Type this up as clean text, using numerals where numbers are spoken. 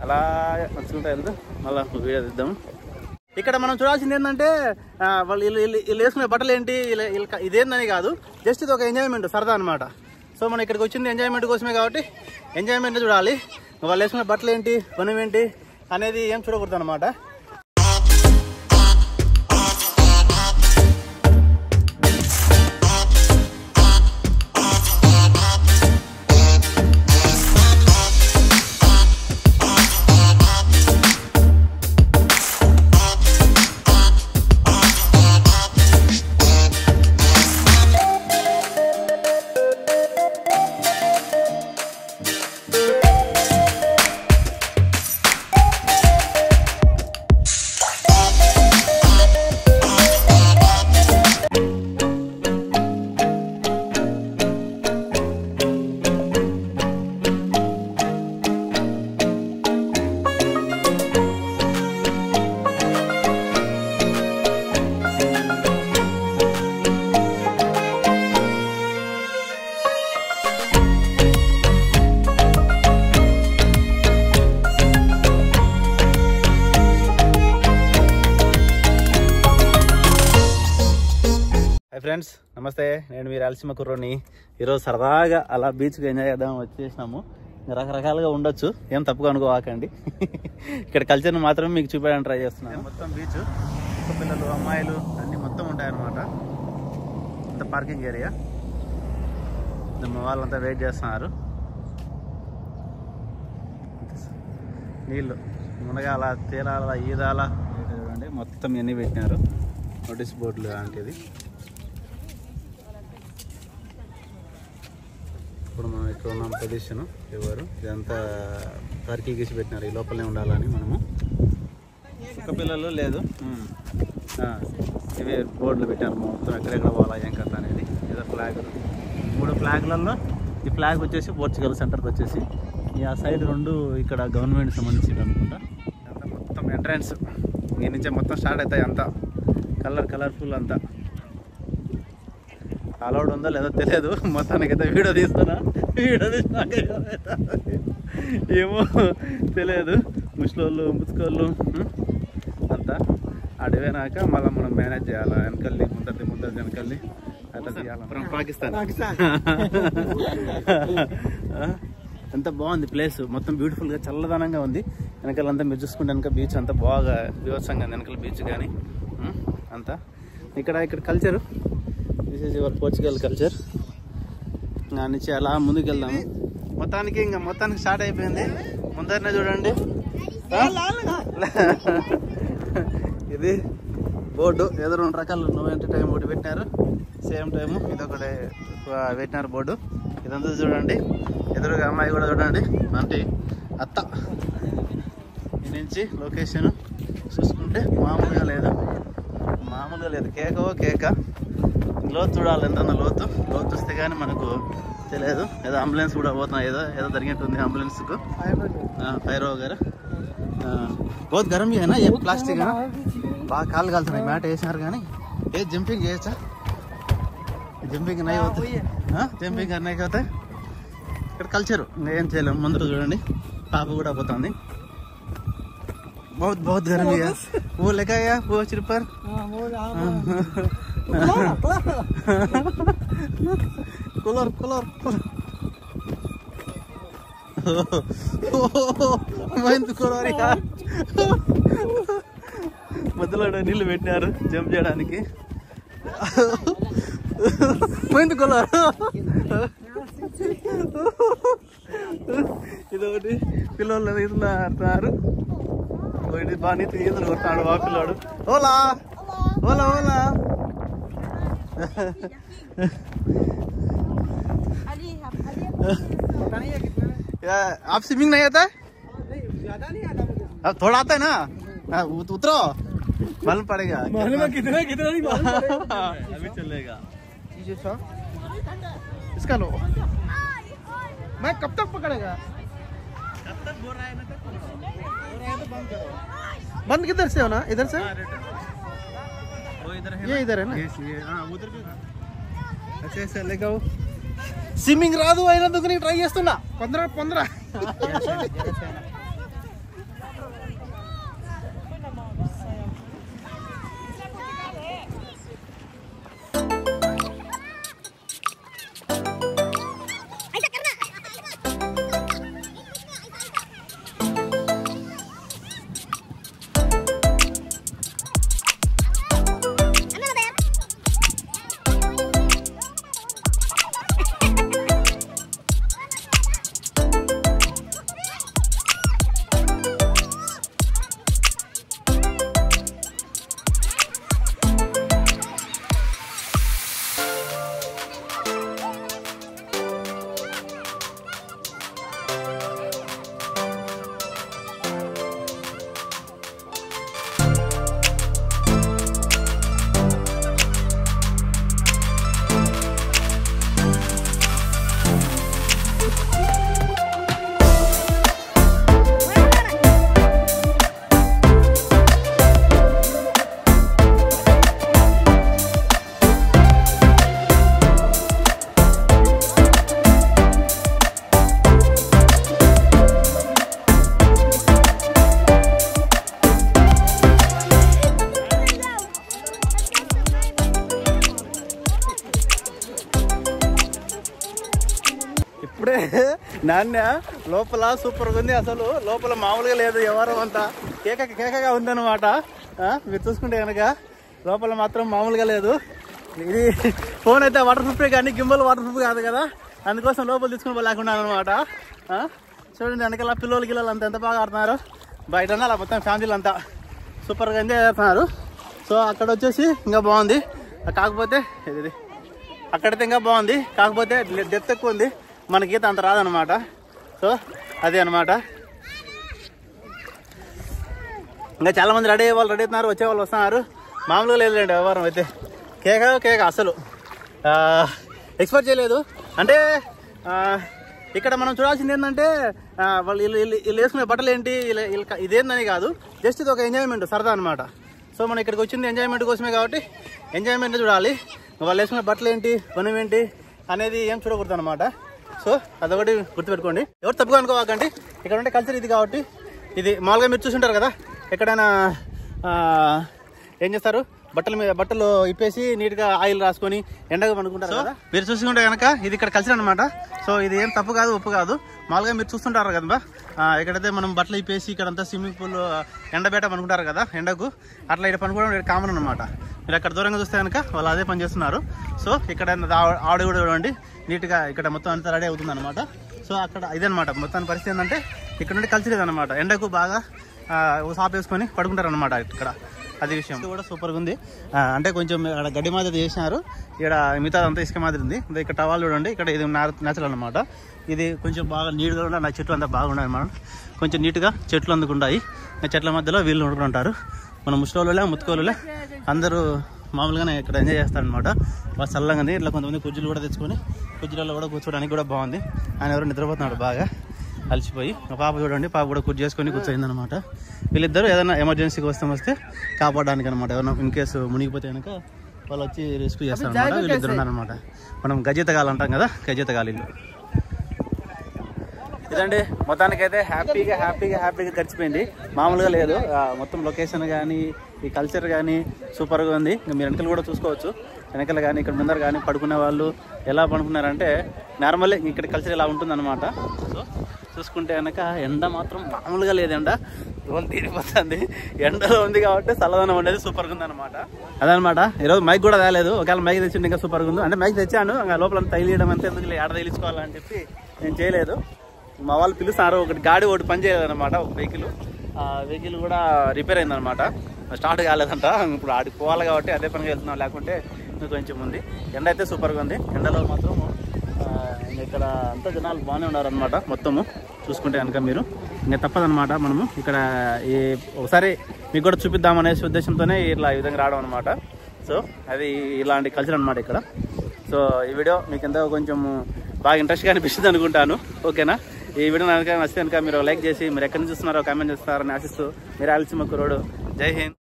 అలా నడుచుకుంటూ వెళ్తూ మళ్ళీ వీడియో తీద్దాము. ఇక్కడ మనం చూడాల్సింది ఏంటంటే వాళ్ళు వీళ్ళు వేసుకునే బట్టలు ఏంటి ఇదేందని కాదు, జస్ట్ ఇది ఒక ఎంజాయ్మెంట్, సరదా అనమాట. సో మనం ఇక్కడికి వచ్చింది ఎంజాయ్మెంట్ కోసమే కాబట్టి ఎంజాయ్మెంట్ చూడాలి. వాళ్ళు వేసుకునే బట్టలు ఏంటి, పని ఏంటి అనేది ఏం చూడకూడదు అనమాట. ఫ్రెండ్స్ నమస్తే, నేను మీ రాయలసీమ కుర్రోని. ఈరోజు సరదాగా అలా బీచ్కి ఎంజాయ్ చేద్దాం వచ్చేసినాము. రకరకాలుగా ఉండొచ్చు, ఏం తప్పుగా అనుకోవాకండి. ఇక్కడ కల్చర్ని మాత్రమే మీకు చూపించడానికి ట్రై చేస్తున్నాను. మొత్తం బీచ్, పిల్లలు అమ్మాయిలు అన్నీ మొత్తం ఉంటాయన్నమాట. అంత పార్కింగ్ ఏరియా. మా వాళ్ళంతా వెయిట్ చేస్తున్నారు. నీళ్ళు మునగాల, తేలాల, ఈదాల చూడండి, మొత్తం ఎన్ని పెట్టినారు. నోటీస్ బోర్డులు లాంటిది. ఇప్పుడు మనం ఇక్కడ ఉన్నాం పొజిషన్. ఎవరు ఇదంతా టర్కీ గీసి పెట్టినారు, ఈ లోపలనే ఉండాలని. మనము కుక్క పిల్లలు లేదు. ఇవి బోర్డులు పెట్టారు మొత్తం, ఎక్కడెక్కడ పోవాలా ఏం కథ అనేది. ఏదో ఫ్లాగ్, 3 ఫ్లాగ్లలో ఈ ఫ్లాగ్ వచ్చేసి పోర్చుగల్ సెంటర్కి వచ్చేసి, ఆ సైడ్ 2 ఇక్కడ గవర్నమెంట్ సంబంధించి అనుకుంటా. అంతా మొత్తం ఎంట్రన్స్ ఈ నుంచే మొత్తం స్టార్ట్ అవుతాయి. అంతా కలర్ఫుల్ అంతా. అలౌడ్ ఉందో లేదో తెలియదు, మొత్తానికైతే వీడియో తీస్తున్నా. వీడియో తీసినాక ఏమో తెలియదు. ముసలోళ్ళు ముచ్చుకోళ్ళు అంతా అడిపోయినాక మళ్ళీ మనం మేనేజ్ చేయాలి. వెనకల్లి ముందరి వెనకల్లి అట్లా తీయాలి. పాకిస్తాన్ ఎంత బాగుంది ప్లేస్, మొత్తం బ్యూటిఫుల్గా చల్లదనంగా ఉంది. వెనకాలంతా మీరు చూసుకుంటే వెనక బీచ్ అంతా బాగా బీభత్సంగా ఉంది. వెనకాల బీచ్ కానీ అంతా ఇక్కడ culture, this is your Portugal culture. ఇంకా నుంచి అలా ముందుకు వెళ్దాము. మొత్తానికి స్టార్ట్ అయిపోయింది. ముందరనే చూడండి, ఇది బోర్డు. ఏదో 2 రకాలు నో ఎంట్రీ టైం ఒకటి పెట్టినారు, సేమ్ టైము ఇదొకటి పెట్టినారు బోర్డు. ఇదంతా చూడండి, ఎదురుగా అమ్మాయి కూడా చూడండి, అంటే అత్త. ఈ నుంచి లొకేషన్ చూసుకుంటే మామూలుగా లేదు, కేక. లోతు చూడాలి, ఎంత లోతు చూస్తే కానీ మనకు తెలియదు. ఏదో అంబులెన్స్ కూడా పోతున్నా, ఏదో జరిగినట్టుంది అంబులెన్స్కు. ఫైర్ వగేరా बहुत गर्म ही है ना ये प्लास्टिक है ना, బాగా కాళ్ళు కాలుతున్నాయి. మ్యాట్ వేసినారు కానీ ఏ జంపింగ్ చేయొచ్చా? జంపింగ్ नहीं होता, జంపింగ్ करने के होता है. ఇక్కడ కల్చర్ ఏం చేయలేము. ముందు చూడండి పాప కూడా పోతుంది. बहुत गर्मी है. वो लेके आया वो चिरपर कलर మధ్యలో నీళ్ళు పెట్టినారు జంప్ చేయడానికి. మైండ్ కలర్ ఇదొకటి. పిల్లలు ఇట్లా ఆడుతున్నారు. ఒకటి బాగా ఈతలు కొడుతున్నాడు మా పిల్లాడు. ఓలా ఓలా ఓలా. आप स्विमिंग नहीं आता है? अब थोड़ा आता है ना, उतरो मालूम पड़ेगा कितना नहीं मालूम पड़ेगा. अभी चलेगा इसका लो. मैं कब तक पकड़ेगा? कब तक बोल रहा है ना, तो बंद करो. बंद किधर से हो ना, इधर से वो इधर है, ये इधर है ना. हाँ उधर भी. अच्छा ऐसे लेगा. స్విమ్మింగ్ రాదు అయినందుకు నేను ట్రై చేస్తున్నా. 15 15 నాణ్య లోపల సూపర్గా ఉంది. అసలు లోపల మామూలుగా లేదు, ఎవరు అంతా కేకగా ఉందన్నమాట. మీరు చూసుకుంటే కనుక లోపల మాత్రం మామూలుగా లేదు. ఇది ఫోన్ అయితే వాటర్ ప్రూఫ్ కానీ గింబల్ వాటర్ ప్రూఫ్ కాదు కదా, అందుకోసం లోపల తీసుకుని లేకుండా అనమాట. చూడండి వెనకాల పిల్లలు అంతా ఎంత బాగా ఆడుతున్నారు. బయట అలా మొత్తం ఫ్యామిలీలు అంతా సూపర్గా ఎంజాయ్ చేస్తున్నారు. సో అక్కడ వచ్చేసి ఇంకా బాగుంది, కాకపోతే ఇది అక్కడైతే ఇంకా బాగుంది, కాకపోతే డెప్త్ ఎక్కువ ఉంది, మనకి ఈత అంత రాదనమాట. సో అదే అనమాట. ఇంకా చాలా మంది రెడీ అవుతున్నారు, వచ్చేవాళ్ళు వస్తున్నారు. మామూలుగా లేదులేండి వ్యవహారం అయితే. కేక అసలు ఎక్స్పెక్ట్ చేయలేదు. అంటే ఇక్కడ మనం చూడాల్సింది ఏంటంటే వాళ్ళు వీళ్ళు వేసుకునే బట్టలు ఏంటి, ఇదేందని కాదు, జస్ట్ ఇది ఒక ఎంజాయ్మెంట్, సరదా అనమాట. సో మనం ఇక్కడికి వచ్చింది ఎంజాయ్మెంట్ కోసమే కాబట్టి ఎంజాయ్మెంట్ చూడాలి. వాళ్ళు వేసుకునే బట్టలు ఏంటి, పని ఏంటి అనేది ఏం చూడకూడదు అనమాట. సో అదొకటి గుర్తుపెట్టుకోండి, ఎవరు తప్పుగా అనుకోవాకండి. ఇక్కడ ఉంటే కల్చర్ ఇది కాబట్టి. ఇది మామూలుగా మీరు చూసుంటారు కదా, ఎక్కడైనా ఏం చేస్తారు, బట్టలు ఇప్పేసి నీట్గా ఆయిల్ రాసుకొని ఎండగా పండుకుంటారు కదా. మీరు చూసుకుంటే కనుక ఇది ఇక్కడ కల్చర్ అనమాట. సో ఇది ఏం తప్పు కాదు, ఉప్పు కాదు. మామూలుగా మీరు చూస్తుంటారు కదా, ఎక్కడైతే మనం బట్టలు ఇప్పేసి ఇక్కడంతా స్విమ్మింగ్ పూల్ ఎండబేట పనుకుంటారు కదా ఎండకు, అట్లా ఇక్కడ పనుకోవడం కామన్ అనమాట. మీరు అక్కడ దూరంగా చూస్తే కనుక వాళ్ళు అదే పని చేస్తున్నారు. సో ఇక్కడ ఆవిడ కూడా చూడండి నీట్గా ఇక్కడ మొత్తం అంతా రెడీ అవుతుంది అనమాట. సో అక్కడ ఇదనమాట మొత్తం పరిస్థితి ఏంటంటే ఇక్కడ నుండి కల్చర్ ఇదనమాట. ఎండకు బాగా సాప్ వేసుకొని పడుకుంటారు అనమాట ఇక్కడ. అది విషయం కూడా సూపర్గా ఉంది. అంటే కొంచెం ఇక్కడ గడ్డి మాదిరి చేసినారు, ఇక్కడ మిగతా అంతా ఇసుక మాదిరి ఉంది. ఇక్కడ టవాల్ చూడండి, ఇక్కడ ఇది నేచురల్ అనమాట. ఇది కొంచెం బాగా నీట్గా ఉండాలి, నా చెట్లు అంతా బాగున్నాయి అన్నమాట. కొంచెం నీట్గా చెట్లు అందుకుంటాయి, చెట్ల మధ్యలో వీళ్ళు వండుకుంటారు. మన ముసలోళ్ళే ముత్తుకోళ్ళే అందరూ మామూలుగానే ఇక్కడ ఎంజాయ్ చేస్తారనమాట. బాగా చల్లగా ఉంది. ఇట్లా కొంతమంది కుర్చీలు కూడా తెచ్చుకొని కుర్చీలలో కూడా కూర్చోడానికి కూడా బాగుంది. ఆయన ఎవరు నిద్రపోతున్నాడు బాగా అలసిపోయి. పాప చూడండి, పాప కూడా కుర్చీ చేసుకొని కూర్చోయింది అనమాట. వీళ్ళిద్దరు ఏదైనా ఎమర్జెన్సీకి వస్తే కాపాడడానికి అనమాట. ఎవరైనా ఇన్ కేసు మునిగిపోతే కనుక వాళ్ళు వచ్చి రెస్క్యూ చేస్తారనమాట. వీళ్ళిద్దరు ఉన్నారనమాట. మనం గజెతగాలు అంటాం కదా, గజెతగాలు ఇల్లు. ఇదండి మొత్తానికైతే హ్యాపీగా గడిచిపోయింది. మామూలుగా లేదు, మొత్తం లొకేషన్ కానీ ఈ కల్చర్ కానీ సూపర్గా ఉంది. ఇంకా మీరు వెనకలు కూడా చూసుకోవచ్చు, వెనకల కానీ ఇక్కడ ముందర కానీ పడుకునే వాళ్ళు ఎలా పడుకున్నారంటే నార్మల్లీ ఇక్కడ కల్చర్ ఇలా ఉంటుందన్నమాట. సో చూసుకుంటే కనుక ఎండ మాత్రం మామూలుగా లేదు, ఎండ తీరిపోతుంది. ఎండలో ఉంది కాబట్టి చల్లదనం అనేది సూపర్గా ఉందన్నమాట. అదనమాట. ఈరోజు మైక్ కూడా తేలేదు, ఒకవేళ మైక్ తెచ్చింది ఇంకా సూపర్గా ఉంది. అంటే మైక్ తెచ్చాను, ఇంకా లోపల తగిలియడం అంతే, ఎందుకు ఆడ తగిలించుకోవాలని చెప్పి నేను చేయలేదు. మా వాళ్ళు పిలుస్తున్నారు, ఒకటి గాడి ఒకటి పని చేయలేదన్నమాట, ఒక వెహికల్ కూడా రిపేర్ అయిందనమాట, స్టార్ట్ కాలేదంట. ఇప్పుడు ఆడికి పోవాలి కాబట్టి అదే పనిగా వెళ్తున్నాం, లేకుంటే కొంచెం ఉంది. ఎండ అయితే సూపర్గా ఉంది. ఎండలో మాత్రం ఇక్కడ అంతా జనాలు బాగానే ఉన్నారనమాట. మొత్తము చూసుకుంటే కనుక మీరు ఇంకా తప్పదనమాట. మనము ఇక్కడ ఒకసారి మీకు కూడా చూపిద్దామనే ఉద్దేశంతోనే ఈ విధంగా రావడం అనమాట. సో అది ఇలాంటి కల్చర్ అనమాట ఇక్కడ. సో ఈ వీడియో మీకు ఎంతో కొంచెం బాగా ఇంట్రెస్ట్గా అనిపిస్తుంది అనుకుంటాను. ఓకేనా? ఈ వీడియో నచ్చితే కనుక మీరు లైక్ చేసి మీరు ఎక్కడి నుంచి చూస్తున్నారో కామెంట్ చేస్తారని ఆశిస్తూ మీరు ఆలోచన కుర్రోడు. జై హింద్.